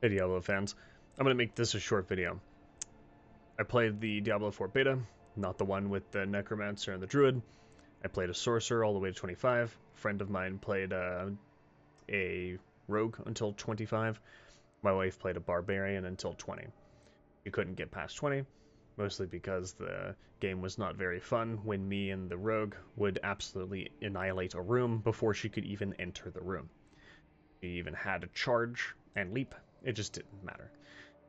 Hey Diablo fans, I'm going to make this a short video. I played the Diablo 4 beta, not the one with the Necromancer and the Druid. I played a Sorcerer all the way to 25. A friend of mine played a Rogue until 25. My wife played a Barbarian until 20. You couldn't get past 20, mostly because the game was not very fun when me and the Rogue would absolutely annihilate a room before she could even enter the room. She even had to charge and leap. It just didn't matter.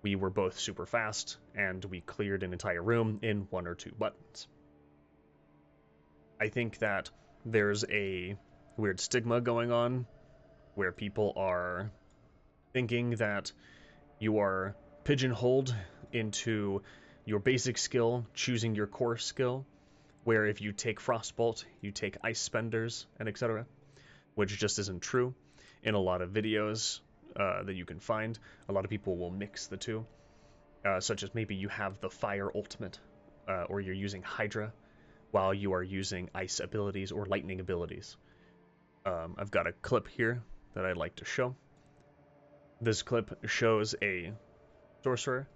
We were both super fast, and we cleared an entire room in 1 or 2 buttons. I think that there's a weird stigma going on where people are thinking that you are pigeonholed into your basic skill, choosing your core skill, where if you take Frostbolt, you take Ice Spenders, and etc., which just isn't true. In a lot of videos that you can find, a lot of people will mix the two, such as maybe you have the Fire Ultimate, or you're using Hydra, while you are using Ice abilities or Lightning abilities. I've got a clip here that I'd like to show. This clip shows a Sorcerer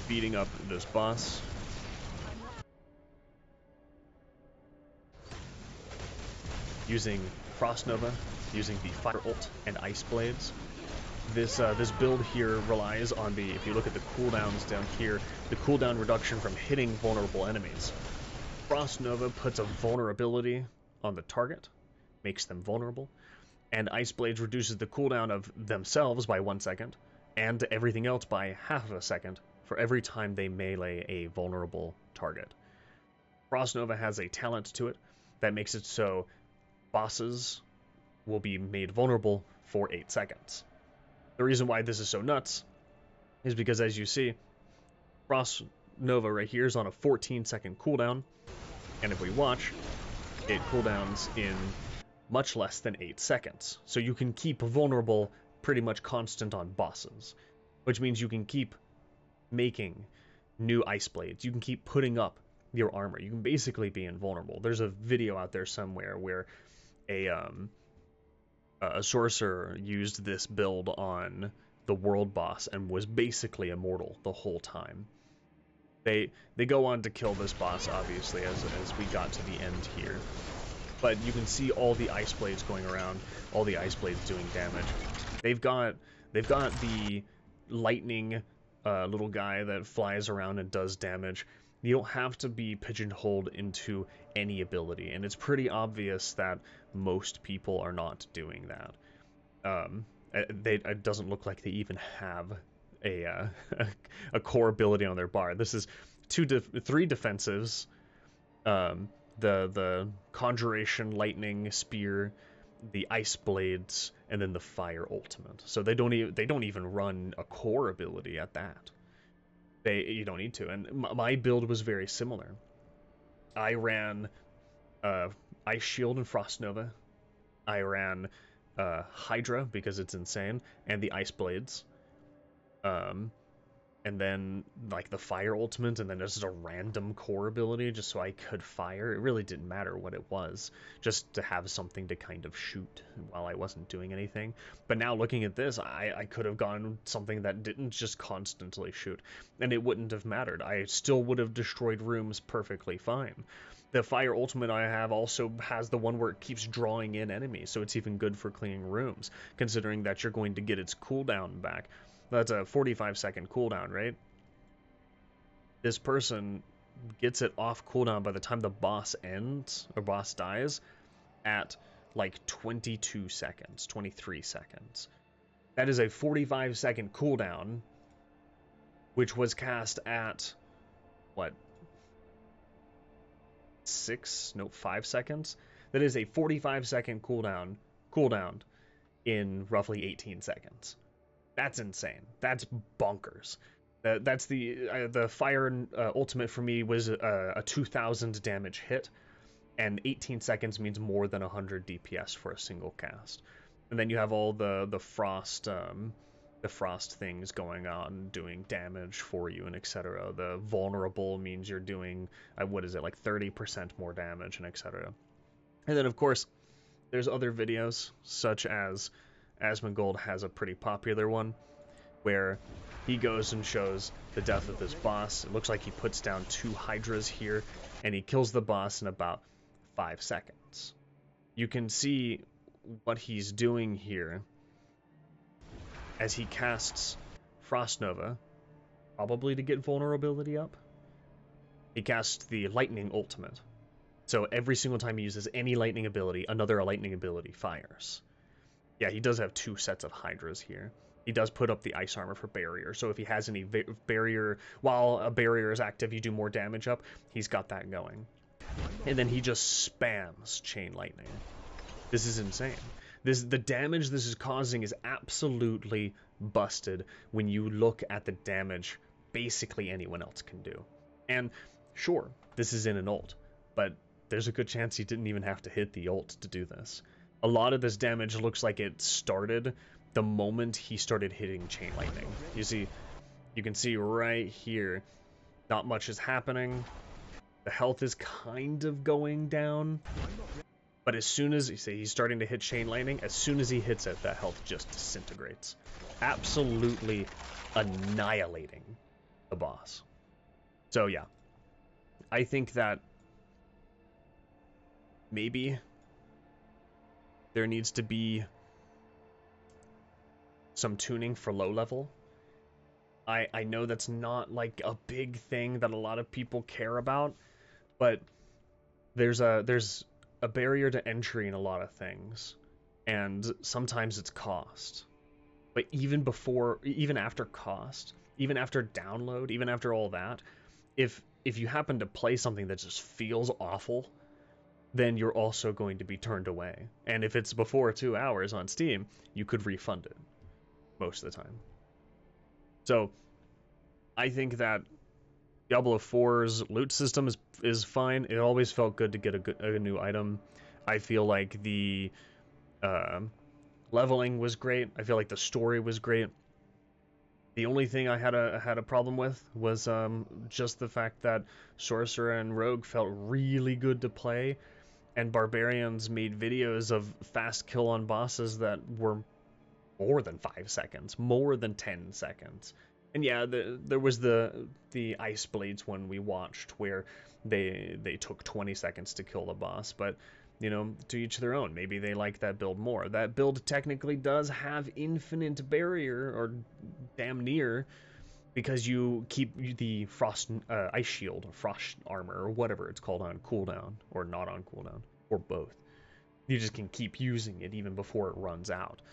beating up this boss. Using Frost Nova, using the Fire Ult and Ice Blades. This build here relies on the, if you look at the cooldowns down here, the cooldown reduction from hitting vulnerable enemies. Frost Nova puts a vulnerability on the target, makes them vulnerable, and Ice Blades reduces the cooldown of themselves by 1 second, and everything else by half a second for every time they melee a vulnerable target. Frost Nova has a talent to it that makes it so bosses will be made vulnerable for 8 seconds. The reason why this is so nuts is because, as you see, Frost Nova right here is on a 14-second cooldown, and if we watch, it cooldowns in much less than 8 seconds. So you can keep vulnerable pretty much constant on bosses, which means you can keep making new Ice Blades. You can keep putting up your armor. You can basically be invulnerable. There's a video out there somewhere where a sorcerer used this build on the world boss and was basically immortal the whole time. They go on to kill this boss, obviously, as we got to the end here. But you can see all the Ice Blades going around, all the Ice Blades doing damage. They've got the lightning little guy that flies around and does damage. You don't have to be pigeonholed into any ability, and it's pretty obvious that most people are not doing that. It doesn't look like they even have a core ability on their bar. This is 3 defensives, the Conjuration, Lightning, Spear, the Ice Blades, and then the Fire Ultimate. So they don't even run a core ability at that. You don't need to. And my build was very similar. I ran Ice Shield and Frost Nova. I ran Hydra because it's insane, and the Ice Blades. And then like the Fire Ultimate, and then just a random core ability just so I could fire. It really didn't matter what it was, just to have something to kind of shoot while I wasn't doing anything. But now looking at this, I could have gone something that didn't just constantly shoot, and it wouldn't have mattered. I still would have destroyed rooms perfectly fine. The Fire Ultimate I have also has the one where it keeps drawing in enemies, so it's even good for cleaning rooms, considering that you're going to get its cooldown back. That's a 45-second cooldown, right? This person gets it off cooldown by the time the boss ends, or boss dies, at like 22 seconds, 23 seconds. That is a 45-second cooldown, which was cast at, what, 5 seconds? That is a 45-second cooldown in roughly 18 seconds. That's insane. That's bonkers. That's the Fire Ultimate for me was a 2,000 damage hit, and 18 seconds means more than 100 DPS for a single cast. And then you have all the frost things going on, doing damage for you, and etc. The vulnerable means you're doing what is it, like 30% more damage, and etc. And then of course there's other videos such as Asmongold has a pretty popular one where he goes and shows the death of this boss. It looks like he puts down 2 Hydras here, and he kills the boss in about 5 seconds. You can see what he's doing here as he casts Frost Nova, probably to get vulnerability up. He casts the Lightning Ultimate. So every single time he uses any lightning ability, another lightning ability fires. Yeah, he does have 2 sets of Hydras here. He does put up the ice armor for barrier, so if he has any barrier, while a barrier is active, you do more damage up, he's got that going. And then he just spams Chain Lightning. This is insane. The damage this is causing is absolutely busted when you look at the damage basically anyone else can do. And sure, this is in an ult, but there's a good chance he didn't even have to hit the ult to do this. A lot of this damage looks like it started the moment he started hitting Chain Lightning. You can see right here, not much is happening. The health is kind of going down, but as soon as he's starting to hit Chain Lightning, as soon as he hits it, that health just disintegrates. Absolutely annihilating the boss. So yeah, I think that maybe there needs to be some tuning for low level. I know that's not like a big thing that a lot of people care about, but there's a barrier to entry in a lot of things, and sometimes it's cost. But even after cost, even after download, even after all that, if you happen to play something that just feels awful, then you're also going to be turned away. And if it's before 2 hours on Steam, you could refund it most of the time. So I think that Diablo 4's loot system is fine. It always felt good to get a new item. I feel like the leveling was great. I feel like the story was great. The only thing I had a problem with was just the fact that Sorcerer and Rogue felt really good to play, and Barbarians made videos of fast kill on bosses that were more than 5 seconds, more than 10 seconds. And yeah, there was the Ice Blades one we watched where they took 20 seconds to kill the boss, but you know, to each their own. Maybe they like that build more. That build technically does have infinite barrier, or damn near, because you keep the frost ice shield, or frost armor, or whatever it's called, on cooldown, or not on cooldown, or both. You just can keep using it even before it runs out,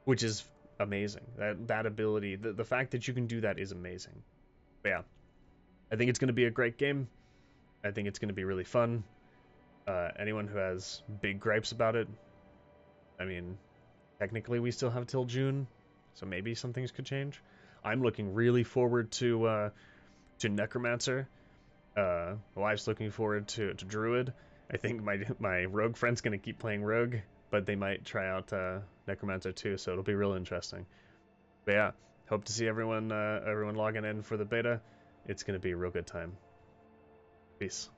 which is amazing. That ability, the fact that you can do that is amazing. But yeah, I think it's going to be a great game. I think it's going to be really fun. Anyone who has big gripes about it, I mean, technically we still have till June, so maybe some things could change. I'm looking really forward to Necromancer. My wife's looking forward to Druid. I think my Rogue friend's gonna keep playing Rogue, but they might try out Necromancer too, so it'll be real interesting. But yeah, hope to see everyone logging in for the beta. It's gonna be a real good time. Peace.